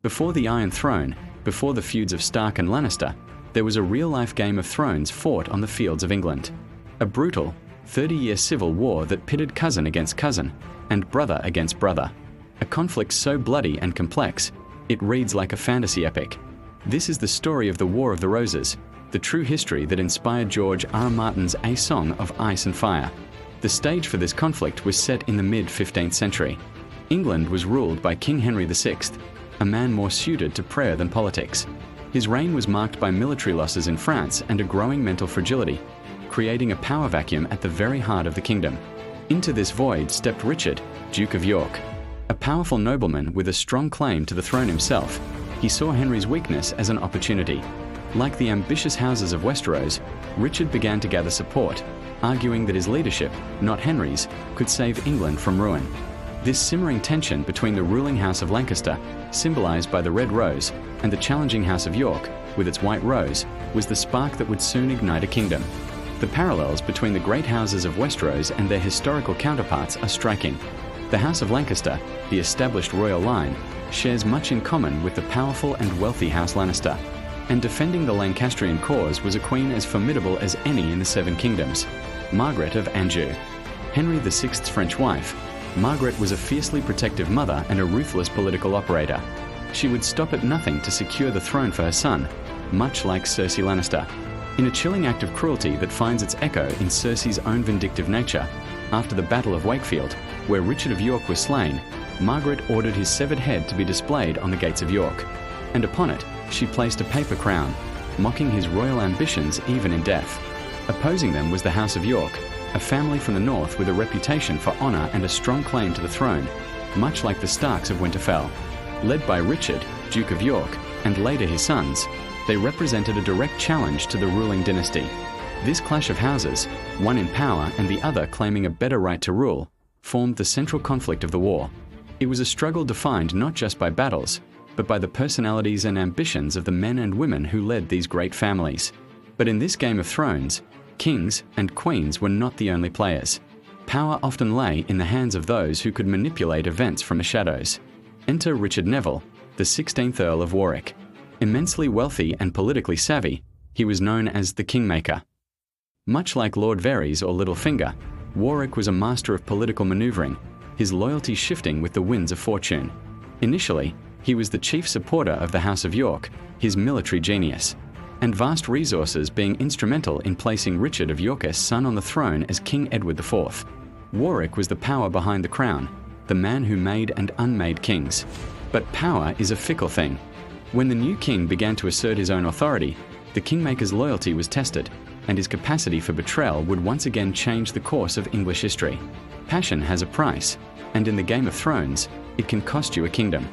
Before the Iron Throne, before the feuds of Stark and Lannister, there was a real-life Game of Thrones fought on the fields of England. A brutal, 30-year civil war that pitted cousin against cousin and brother against brother. A conflict so bloody and complex, it reads like a fantasy epic. This is the story of the War of the Roses, the true history that inspired George R.R. Martin's A Song of Ice and Fire. The stage for this conflict was set in the mid-15th century. England was ruled by King Henry VI, a man more suited to prayer than politics. His reign was marked by military losses in France and a growing mental fragility, creating a power vacuum at the very heart of the kingdom. Into this void stepped Richard, Duke of York. A powerful nobleman with a strong claim to the throne himself, he saw Henry's weakness as an opportunity. Like the ambitious houses of Westeros, Richard began to gather support, arguing that his leadership, not Henry's, could save England from ruin. This simmering tension between the ruling House of Lancaster, symbolized by the red rose, and the challenging House of York, with its white rose, was the spark that would soon ignite a kingdom. The parallels between the great houses of Westeros and their historical counterparts are striking. The House of Lancaster, the established royal line, shares much in common with the powerful and wealthy House Lannister. And defending the Lancastrian cause was a queen as formidable as any in the Seven Kingdoms, Margaret of Anjou. Henry VI's French wife, Margaret was a fiercely protective mother and a ruthless political operator. She would stop at nothing to secure the throne for her son, much like Cersei Lannister. In a chilling act of cruelty that finds its echo in Cersei's own vindictive nature, after the Battle of Wakefield, where Richard of York was slain, Margaret ordered his severed head to be displayed on the gates of York. And upon it, she placed a paper crown, mocking his royal ambitions even in death. Opposing them was the House of York, a family from the north with a reputation for honour and a strong claim to the throne, much like the Starks of Winterfell. Led by Richard, Duke of York, and later his sons, they represented a direct challenge to the ruling dynasty. This clash of houses, one in power and the other claiming a better right to rule, formed the central conflict of the war. It was a struggle defined not just by battles, but by the personalities and ambitions of the men and women who led these great families. But in this Game of Thrones, kings and queens were not the only players. Power often lay in the hands of those who could manipulate events from the shadows. Enter Richard Neville, the 16th Earl of Warwick. Immensely wealthy and politically savvy, he was known as the Kingmaker. Much like Lord Varys or Littlefinger, Warwick was a master of political maneuvering, his loyalty shifting with the winds of fortune. Initially, he was the chief supporter of the House of York, his military genius, and vast resources being instrumental in placing Richard of York's son on the throne as King Edward IV. Warwick was the power behind the crown, the man who made and unmade kings. But power is a fickle thing. When the new king began to assert his own authority, the Kingmaker's loyalty was tested, and his capacity for betrayal would once again change the course of English history. Passion has a price, and in the Game of Thrones, it can cost you a kingdom.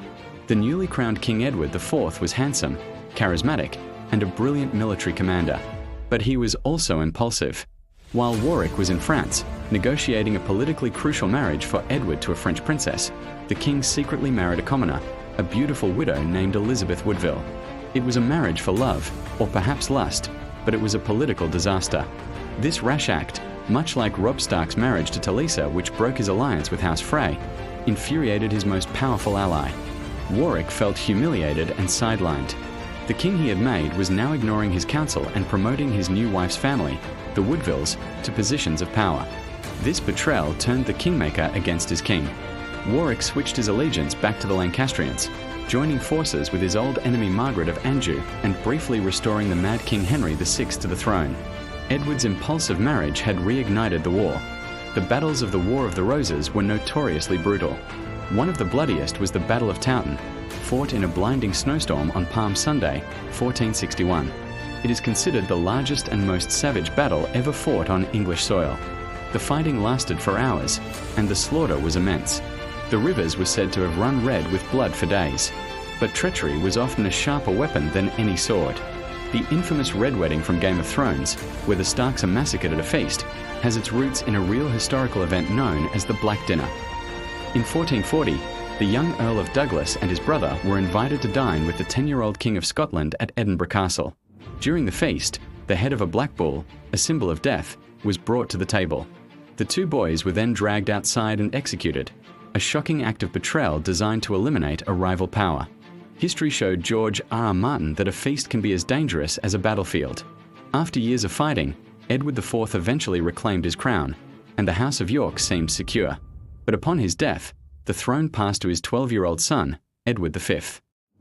The newly crowned King Edward IV was handsome, charismatic, and a brilliant military commander. But he was also impulsive. While Warwick was in France, negotiating a politically crucial marriage for Edward to a French princess, the king secretly married a commoner, a beautiful widow named Elizabeth Woodville. It was a marriage for love, or perhaps lust, but it was a political disaster. This rash act, much like Robb Stark's marriage to Talisa, which broke his alliance with House Frey, infuriated his most powerful ally. Warwick felt humiliated and sidelined. The king he had made was now ignoring his counsel and promoting his new wife's family, the Woodvilles, to positions of power. This betrayal turned the Kingmaker against his king. Warwick switched his allegiance back to the Lancastrians, joining forces with his old enemy Margaret of Anjou and briefly restoring the mad King Henry VI to the throne. Edward's impulsive marriage had reignited the war. The battles of the War of the Roses were notoriously brutal. One of the bloodiest was the Battle of Towton, fought in a blinding snowstorm on Palm Sunday, 1461. It is considered the largest and most savage battle ever fought on English soil. The fighting lasted for hours, and the slaughter was immense. The rivers were said to have run red with blood for days. But treachery was often a sharper weapon than any sword. The infamous Red Wedding from Game of Thrones, where the Starks are massacred at a feast, has its roots in a real historical event known as the Black Dinner. In 1440, the young Earl of Douglas and his brother were invited to dine with the 10-year-old King of Scotland at Edinburgh Castle. During the feast, the head of a black bull, a symbol of death, was brought to the table. The two boys were then dragged outside and executed, a shocking act of betrayal designed to eliminate a rival power. History showed George R.R. Martin that a feast can be as dangerous as a battlefield. After years of fighting, Edward IV eventually reclaimed his crown, and the House of York seemed secure. But upon his death, the throne passed to his 12-year-old son, Edward V.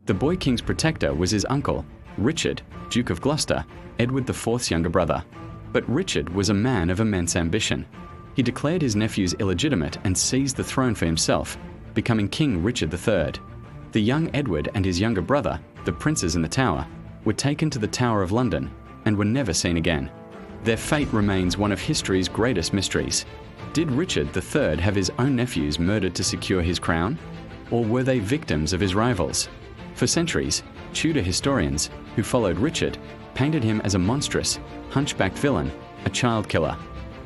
The boy king's protector was his uncle, Richard, Duke of Gloucester, Edward IV's younger brother. But Richard was a man of immense ambition. He declared his nephews illegitimate and seized the throne for himself, becoming King Richard III. The young Edward and his younger brother, the princes in the Tower, were taken to the Tower of London and were never seen again. Their fate remains one of history's greatest mysteries. Did Richard III have his own nephews murdered to secure his crown? Or were they victims of his rivals? For centuries, Tudor historians, who followed Richard, painted him as a monstrous, hunchbacked villain, a child killer.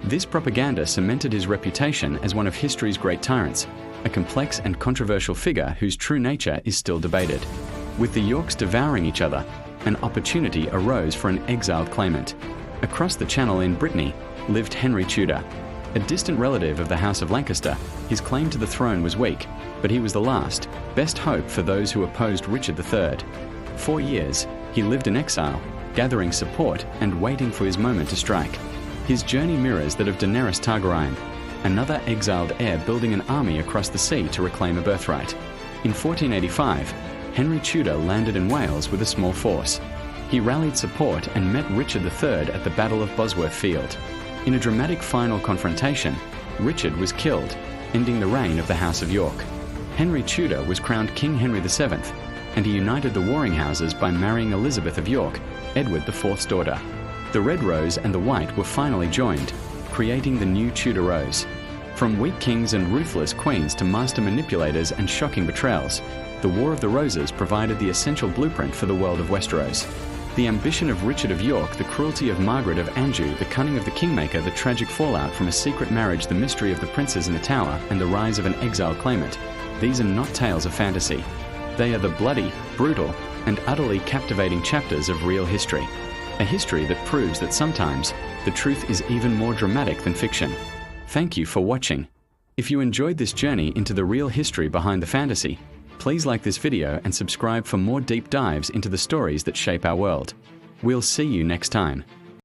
This propaganda cemented his reputation as one of history's great tyrants, a complex and controversial figure whose true nature is still debated. With the Yorks devouring each other, an opportunity arose for an exiled claimant. Across the Channel in Brittany lived Henry Tudor. A distant relative of the House of Lancaster, his claim to the throne was weak, but he was the last, best hope for those who opposed Richard III. 4 years, he lived in exile, gathering support and waiting for his moment to strike. His journey mirrors that of Daenerys Targaryen, another exiled heir building an army across the sea to reclaim a birthright. In 1485, Henry Tudor landed in Wales with a small force. He rallied support and met Richard III at the Battle of Bosworth Field. In a dramatic final confrontation, Richard was killed, ending the reign of the House of York. Henry Tudor was crowned King Henry VII, and he united the warring houses by marrying Elizabeth of York, Edward IV's daughter. The red rose and the white were finally joined, creating the new Tudor rose. From weak kings and ruthless queens to master manipulators and shocking betrayals, the War of the Roses provided the essential blueprint for the world of Westeros. The ambition of Richard of York, the cruelty of Margaret of Anjou, the cunning of the Kingmaker, the tragic fallout from a secret marriage, the mystery of the princes in the Tower, and the rise of an exiled claimant. These are not tales of fantasy. They are the bloody, brutal, and utterly captivating chapters of real history. A history that proves that sometimes the truth is even more dramatic than fiction. Thank you for watching. If you enjoyed this journey into the real history behind the fantasy, please like this video and subscribe for more deep dives into the stories that shape our world. We'll see you next time.